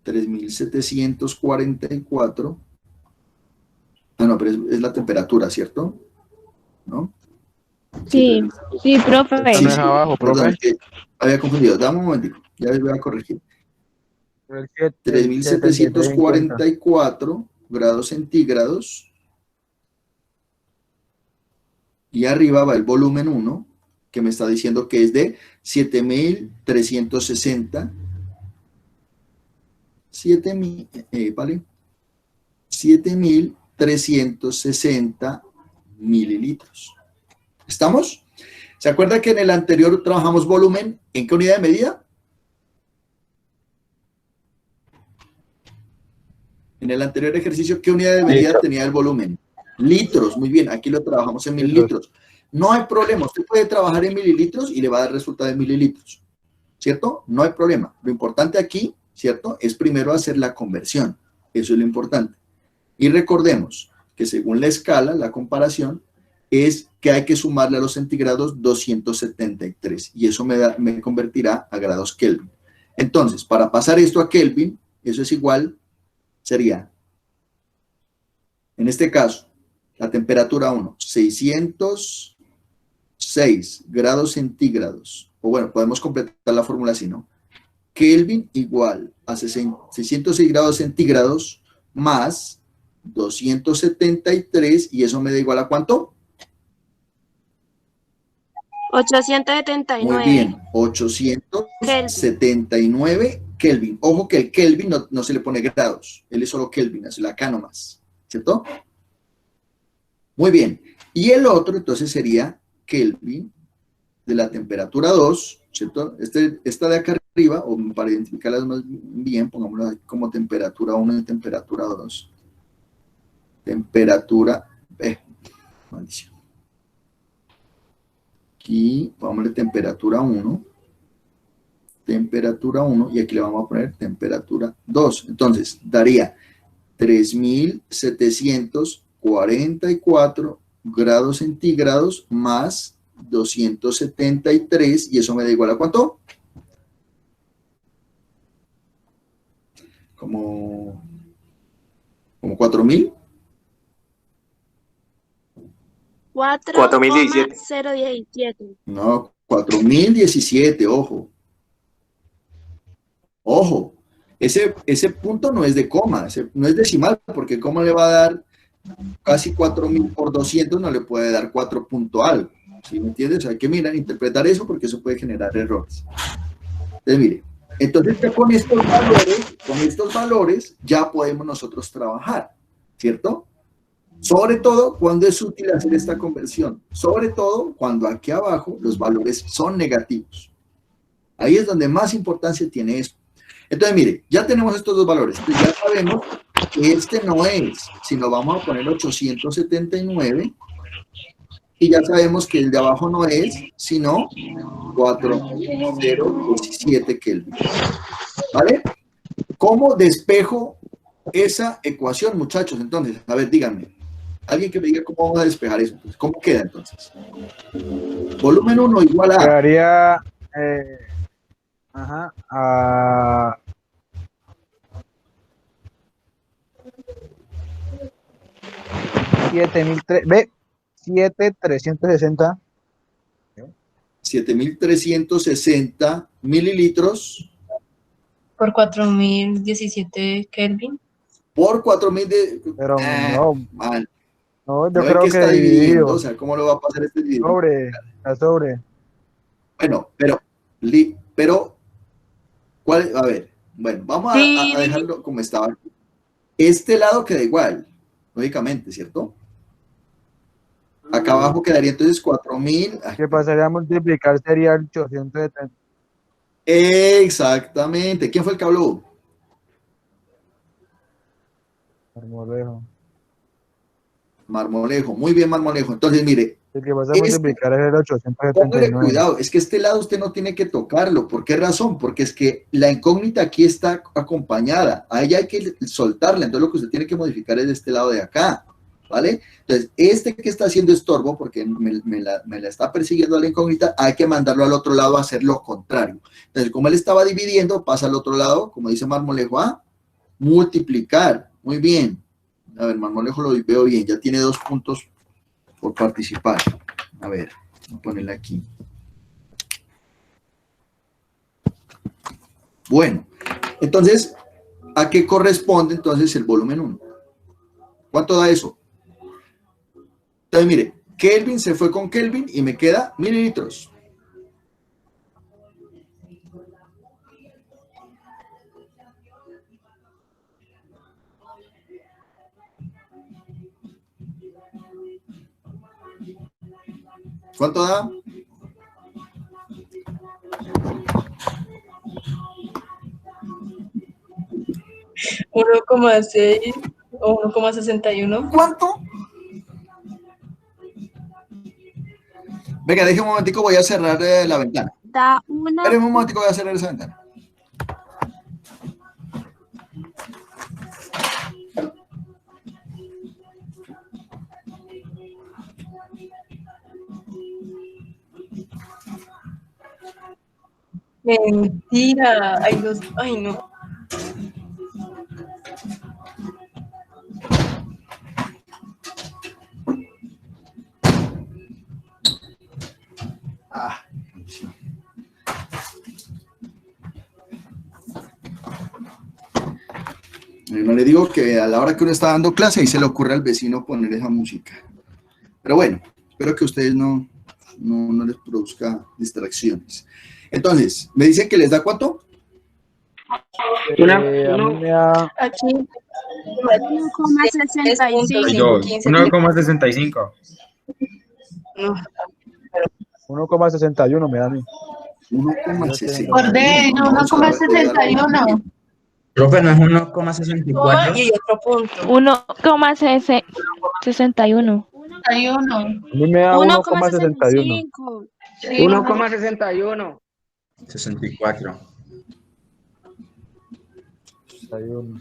3.744. Ah, no, pero es la temperatura, ¿cierto? ¿No? Sí, sí, profe. No es abajo, Perdón, profe. es que había confundido. Dame un momentico, ya les voy a corregir. 3.744 grados centígrados. Y arriba va el volumen 1, que me está diciendo que es de 7.360. 7.360 mililitros. ¿Estamos? ¿Se acuerda que en el anterior trabajamos volumen? ¿En qué unidad de medida? En el anterior ejercicio, ¿qué unidad de medida tenía el volumen? Litros, muy bien, aquí lo trabajamos en mililitros. No hay problema, usted puede trabajar en mililitros y le va a dar resultado en mililitros, ¿cierto? No hay problema. Lo importante aquí, ¿cierto? Es primero hacer la conversión, eso es lo importante. Y recordemos que según la escala, la comparación, es que hay que sumarle a los centígrados 273 y eso me convertirá a grados Kelvin. Entonces, para pasar esto a Kelvin, eso es igual, sería, en este caso, la temperatura 1, 606 grados centígrados, o bueno, podemos completar la fórmula así, ¿no? Kelvin igual a 606 grados centígrados más 273, y eso me da igual a ¿cuánto? 879. Muy bien, 879 Kelvin. Ojo que el Kelvin no se le pone grados, él es solo Kelvin, es la K nomás, ¿cierto? Muy bien, y el otro entonces sería Kelvin de la temperatura 2, ¿cierto? Esta de acá arriba, o para identificarlas más bien, pongámoslo aquí como temperatura 1 y temperatura 2. Temperatura, maldición. Aquí, pongámosle temperatura 1. Temperatura 1, y aquí le vamos a poner temperatura 2. Entonces, daría 3.744 grados centígrados más 273, y eso me da igual a ¿cuánto? Como 4.000. 4.017. No, 4.017, ojo. Ojo, ese punto no es de coma, no es decimal, porque cómo le va a dar casi 4.000 por 200, no le puede dar 4 punto algo. ¿Sí me entiendes? O sea, hay que mirar, interpretar eso, porque eso puede generar errores. Entonces, mire, entonces ya con estos valores ya podemos nosotros trabajar, ¿cierto? Sobre todo cuando es útil hacer esta conversión, sobre todo cuando aquí abajo los valores son negativos. Ahí es donde más importancia tiene eso. Entonces, mire, ya tenemos estos dos valores. Entonces, ya sabemos que este no es, sino vamos a poner 879. Y ya sabemos que el de abajo no es, sino 4017 Kelvin. ¿Vale? ¿Cómo despejo esa ecuación, muchachos? Entonces, a ver, díganme. Alguien que me diga cómo vamos a despejar eso. Entonces, ¿cómo queda entonces? Volumen 1 igual a... Quedaría Ajá. A 7.360 7.360 mililitros Por 4017 Kelvin. por 4.000 de... pero mal. no, No yo es que creo está que dividiendo, o dividido, sea, ¿cómo lo va a pasar este dividido? está sobre. Bueno, pero, ¿cuál? A ver, bueno, vamos a dejarlo como estaba. Este lado queda igual, lógicamente, ¿cierto? Acá abajo quedaría entonces 4.000. ¿Qué pasaría a multiplicar? Sería el 870. Exactamente. ¿Quién fue el que habló? Marmolejo. Marmolejo. Muy bien, Marmolejo. Entonces, mire, El que vas a multiplicar es el póngale 879. cuidado, es que este lado usted no tiene que tocarlo. ¿Por qué razón? Porque es que la incógnita aquí está acompañada. A ella hay que soltarla. Entonces, lo que usted tiene que modificar es de este lado de acá. ¿Vale? Entonces, este que está haciendo estorbo, porque me la está persiguiendo a la incógnita, hay que mandarlo al otro lado a hacer lo contrario. Entonces, como él estaba dividiendo, pasa al otro lado, como dice Marmolejo, a multiplicar. Muy bien. A ver, Marmolejo lo veo bien, ya tiene 2 puntos por participar. A ver, voy a ponerle aquí. Bueno, entonces, ¿a qué corresponde entonces el volumen 1? ¿Cuánto da eso? Entonces, mire, Kelvin se fue con Kelvin y me queda mililitros. ¿Cuánto da? ¿1,6 o 1,61? ¿Cuánto? Venga, deje un momentico, voy a cerrar la ventana. Da una. Esperen un momentico, voy a cerrar esa ventana. Mentira. Ay, no. Ah, sí. No le digo que a la hora que uno está dando clase y se le ocurre al vecino poner esa música. Pero bueno, espero que ustedes no les produzca distracciones. Entonces, ¿me dicen que les da cuánto? A mí me da Aquí. 1,65. 1,65. No. 1,61 me da a mí. 1,60. Por D, 1,61. Profe, ¿no es 1,64? Y hay otro punto. 1,61. A mí me da 1,61. 1,65. 1,61. 64. 61.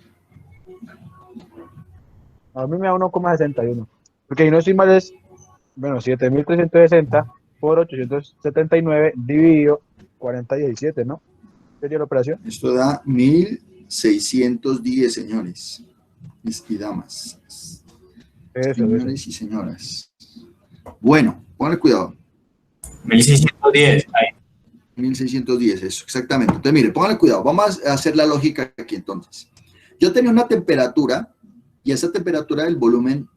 A mí me da 1,61. Porque si no estoy mal es, bueno, 7.360 por 879 dividido 40 y 17, ¿no? ¿Sería la operación? Esto da 1.610, señores y damas. Señores y señoras. Bueno, ponle cuidado. 1610. Ahí. 1.610, eso, exactamente. Entonces, mire, póngale cuidado. Vamos a hacer la lógica aquí entonces. Yo tenía una temperatura y esa temperatura del volumen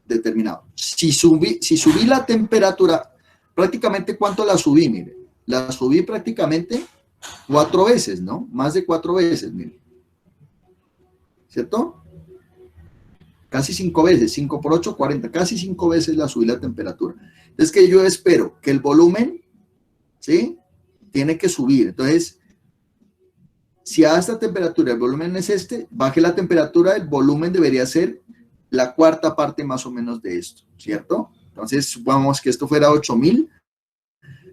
determinado. Si subí la temperatura, prácticamente ¿cuánto la subí? Mire, la subí prácticamente 4 veces, ¿no? Más de 4 veces, mire. ¿Cierto? Casi 5 veces, 5 por 8, 40, casi 5 veces la subí la temperatura. Es que yo espero que el volumen, ¿sí? Tiene que subir. Entonces, si a esta temperatura el volumen es este, baje la temperatura, el volumen debería ser la cuarta parte más o menos de esto, ¿cierto? Entonces, supongamos que esto fuera 8.000,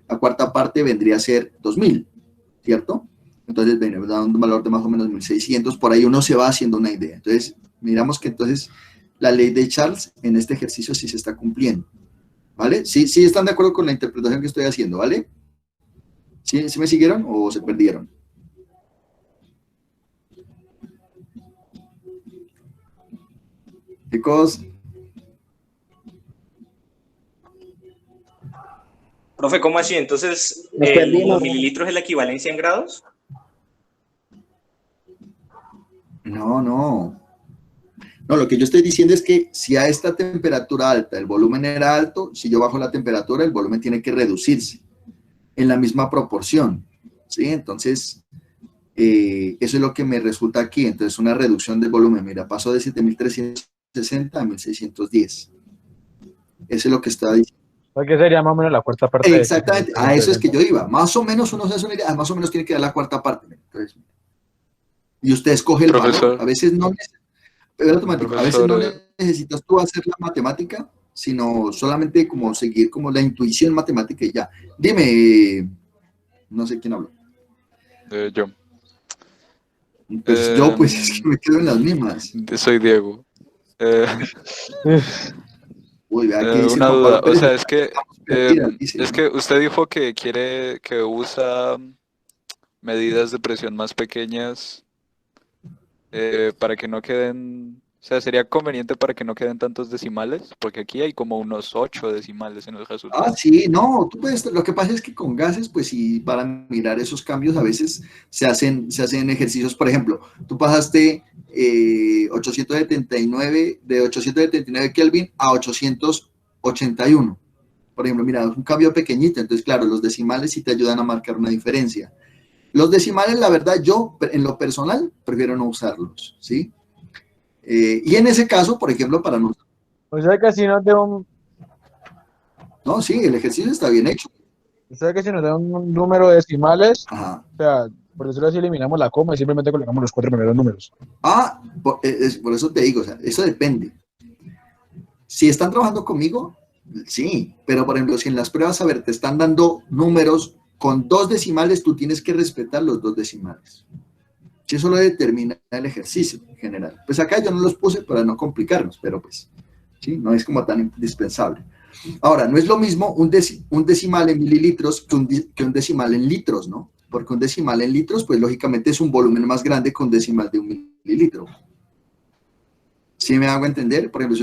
la cuarta parte vendría a ser 2.000, ¿cierto? Entonces, venimos dando un valor de más o menos 1.600, por ahí uno se va haciendo una idea. Entonces, miramos que entonces la ley de Charles en este ejercicio sí se está cumpliendo, ¿vale? Sí están de acuerdo con la interpretación que estoy haciendo, ¿vale? ¿Sí me siguieron o se perdieron? Chicos, Profe, ¿cómo así? Entonces, Nos perdimos. ¿los mililitros es la equivalencia en grados? no. No, lo que yo estoy diciendo es que si a esta temperatura alta el volumen era alto, si yo bajo la temperatura, el volumen tiene que reducirse en la misma proporción, ¿sí? Entonces, eso es lo que me resulta aquí. Entonces, una reducción del volumen. Mira, pasó de 7.360 a 1.610. Eso es lo que está diciendo. ¿Qué sería más o menos la cuarta parte? de Exactamente, a eso es que yo iba. Más o menos uno se hace una idea, más o menos tiene que dar la cuarta parte. Entonces, y usted escoge el Profesor. valor. A veces no, a veces no Profesor, necesitas tú hacer la matemática, sino solamente como seguir como la intuición matemática y ya. Dime, no sé quién habló. yo. Pues yo, pues es que me quedo en las mismas. Soy Diego. Uy, vea que dice Una Juan duda, Pablo o sea, Pérez, es que dice, es que usted dijo que que usa medidas de presión más pequeñas para que no queden, o sea, sería conveniente para que no queden tantos decimales, porque aquí hay como unos 8 decimales en el resultado. sí, no, tú puedes, lo que pasa es que con gases, pues sí, para mirar esos cambios a veces se hacen ejercicios. Por ejemplo, tú pasaste 879, de 879 Kelvin a 881. Por ejemplo, mira, es un cambio pequeñito, entonces claro, los decimales sí te ayudan a marcar una diferencia. Los decimales, la verdad, yo en lo personal prefiero no usarlos, ¿sí? Y en ese caso, por ejemplo, para no... O sea que si nos da un, No, sí, el ejercicio está bien hecho. o sea que si nos da un número de decimales, Ajá. o sea, por decirlo así, eliminamos la coma y simplemente colocamos los 4 primeros números. Por eso te digo, o sea, eso depende. Si están trabajando conmigo, sí, pero por ejemplo, si en las pruebas, a ver, te están dando números con 2 decimales, tú tienes que respetar los 2 decimales. Si eso lo determina el ejercicio en general. Pues acá yo no los puse para no complicarnos, pero pues, sí, no es como tan indispensable. Ahora, no es lo mismo un decimal en mililitros que un decimal en litros, ¿no? Porque un decimal en litros, pues lógicamente es un volumen más grande que un decimal de 1 mililitro. ¿Sí me hago entender? Por ejemplo,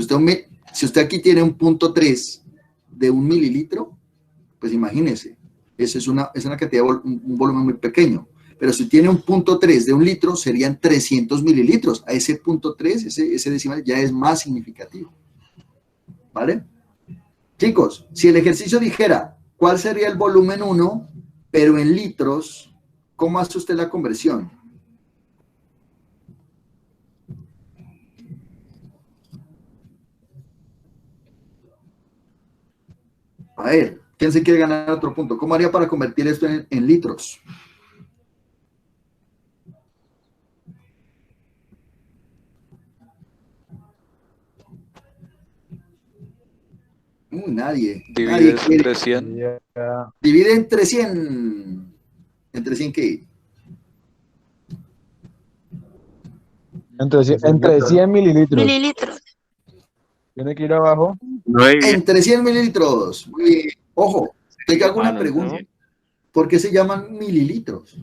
si usted aquí tiene un 0.3 de 1 mililitro, pues imagínese, eso es una cantidad, un volumen muy pequeño. Pero si tiene un 0.3 de 1 litro, serían 300 mililitros. A ese 0.3, ese decimal ya es más significativo. ¿Vale? Chicos, si el ejercicio dijera, ¿cuál sería el volumen 1, pero en litros? ¿Cómo hace usted la conversión? A ver, ¿quién se quiere ganar otro punto? ¿Cómo haría para convertir esto en litros? Nadie. Divides Nadie entre 100. Divide entre 100. ¿Entre 100 qué? Entre 100 mililitros. Mililitros. Tiene que ir abajo. Entre 100 mililitros. Muy bien. Ojo, te hago una pregunta. ¿Por qué se llaman mililitros?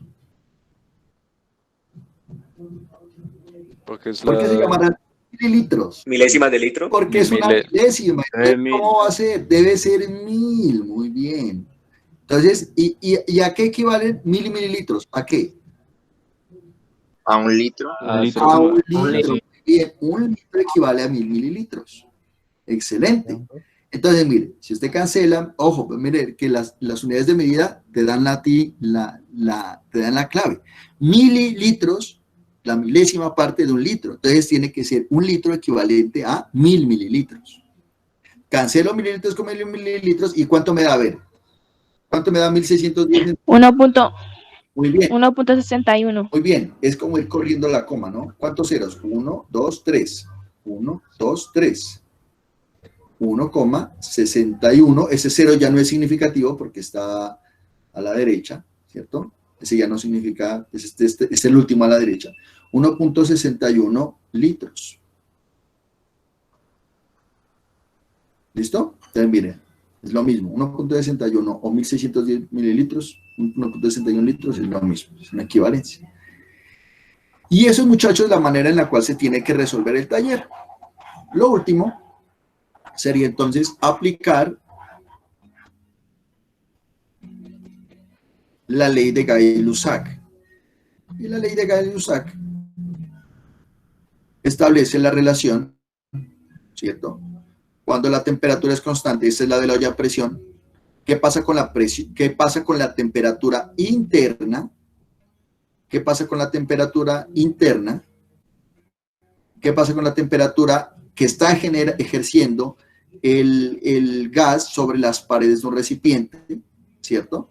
Porque es ¿Por qué se llamarán mililitros? ¿Milésimas de litro? Porque es una milésima. ¿Cómo va a ser? Debe ser 1000. Muy bien. Entonces, ¿y a qué equivalen 1000 mililitros? ¿A qué? ¿A un litro? A un litro. Muy bien, 1 litro equivale a 1000 mililitros. Excelente. Entonces, mire, si usted cancela, ojo, pues mire que las unidades de medida te dan te dan la clave. Mililitros, la milésima parte de 1 litro. Entonces tiene que ser 1 litro equivalente a 1000 mililitros. Cancelo mililitros con 1000 mililitros. ¿Y cuánto me da? A ver. ¿Cuánto me da 1610? 1.61. Muy bien. Es como ir corriendo la coma, ¿no? ¿Cuántos ceros? 1, 2, 3. 1, 2, 3. 1,61. Ese cero ya no es significativo porque está a la derecha, ¿cierto? Ese ya no significa, es el último a la derecha. 1.61 litros. ¿Listo? Entonces, miren, es lo mismo. 1.61 o 1610 mililitros, 1.61 litros es lo mismo, es una equivalencia. Y eso, muchachos, es la manera en la cual se tiene que resolver el taller. Lo último sería entonces aplicar la ley de Gay-Lussac. Y la ley de Gay-Lussac establece la relación, ¿cierto? Cuando la temperatura es constante, esta es la de la olla a presión. ¿Qué pasa con la presión? ¿Qué pasa con la temperatura interna? ¿Qué pasa con la temperatura interna? ¿Qué pasa con la temperatura que está ejerciendo el gas sobre las paredes de un recipiente? ¿Cierto?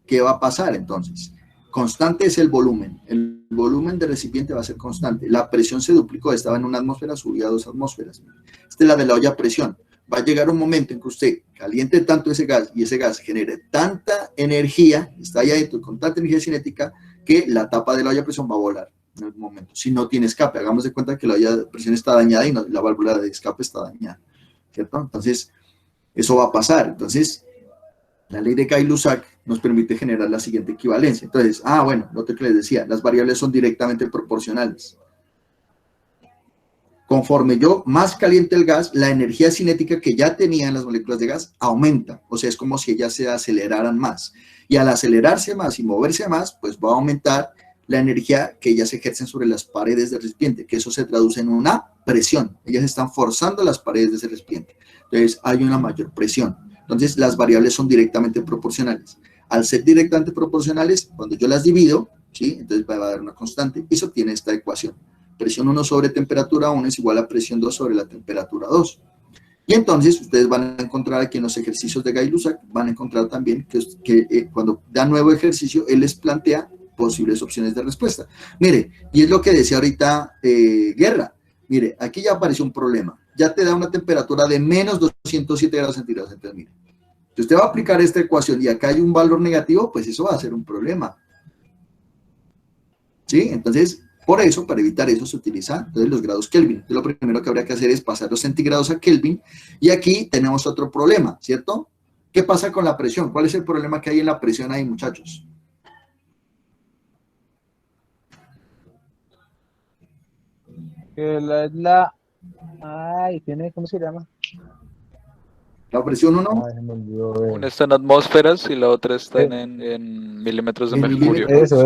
¿Qué va a pasar entonces? Constante es el volumen. El volumen del recipiente va a ser constante. La presión se duplicó, estaba en 1 atmósfera, subió a 2 atmósferas. Esta es la de la olla a presión. Va a llegar un momento en que usted caliente tanto ese gas y ese gas genere tanta energía, está ahí adentro con tanta energía cinética, que la tapa de la olla a presión va a volar en algún momento. Si no tiene escape, hagamos de cuenta que la olla de presión está dañada y la válvula de escape está dañada, ¿cierto? Entonces, eso va a pasar. Entonces, la ley de Gay-Lussac nos permite generar la siguiente equivalencia. Entonces, bueno, lo que les decía, las variables son directamente proporcionales. Conforme yo más caliente el gas, la energía cinética que ya tenían las moléculas de gas aumenta. O sea, es como si ellas se aceleraran más. Y al acelerarse más y moverse más, pues va a aumentar la energía que ellas ejercen sobre las paredes del recipiente, que eso se traduce en una presión. Ellas están forzando las paredes de ese recipiente. Entonces, hay una mayor presión. Entonces, las variables son directamente proporcionales. Al ser directamente proporcionales, cuando yo las divido, ¿sí? Entonces va a dar una constante y se obtiene esta ecuación. Presión 1 sobre temperatura 1 es igual a presión 2 sobre la temperatura 2. Y entonces, ustedes van a encontrar aquí en los ejercicios de Gay-Lussac, van a encontrar también que cuando da nuevo ejercicio, él les plantea posibles opciones de respuesta. Mire, y es lo que decía ahorita Guerra. Mire, aquí ya apareció un problema. Ya te da una temperatura de menos 207 grados centígrados. Entonces, mire, si usted va a aplicar esta ecuación y acá hay un valor negativo, pues eso va a ser un problema. ¿Sí? Entonces, por eso, para evitar eso, se utilizan entonces los grados Kelvin. Entonces, lo primero que habría que hacer es pasar los centígrados a Kelvin. Y aquí tenemos otro problema, ¿cierto? ¿Qué pasa con la presión? ¿Cuál es el problema que hay en la presión ahí, muchachos? ¿Cómo se llama? La presión 1. Una está en atmósferas y la otra está en milímetros de mercurio. Eso.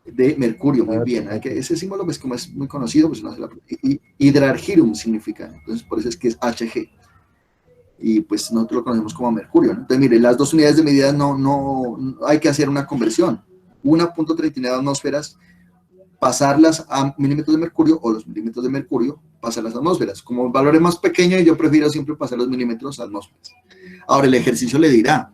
De mercurio, muy bien. Ese símbolo, pues, como es muy conocido, pues no hace hidrargyrum significa. Entonces, por eso es que es Hg. Y pues nosotros lo conocemos como mercurio, ¿no? Entonces, mire, las dos unidades de medida no hay que hacer una conversión. 1.39 atmósferas, pasarlas a milímetros de mercurio, o los milímetros de mercurio, pasarlas a atmósferas. Como el valor es más pequeño, yo prefiero siempre pasar los milímetros a atmósferas. Ahora, el ejercicio le dirá,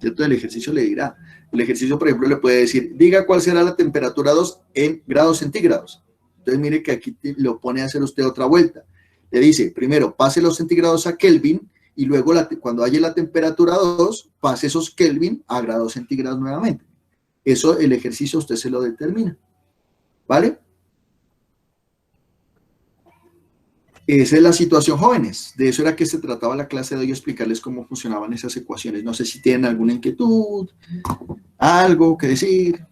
¿cierto? El ejercicio le dirá. El ejercicio, por ejemplo, le puede decir, diga cuál será la temperatura 2 en grados centígrados. Entonces, mire que aquí lo pone a hacer usted otra vuelta. Le dice, primero, pase los centígrados a Kelvin, y luego, cuando haya la temperatura 2, pase esos Kelvin a grados centígrados nuevamente. Eso, el ejercicio, usted se lo determina. ¿Vale? Esa es la situación, jóvenes. De eso era que se trataba la clase de hoy, explicarles cómo funcionaban esas ecuaciones. No sé si tienen alguna inquietud, algo que decir.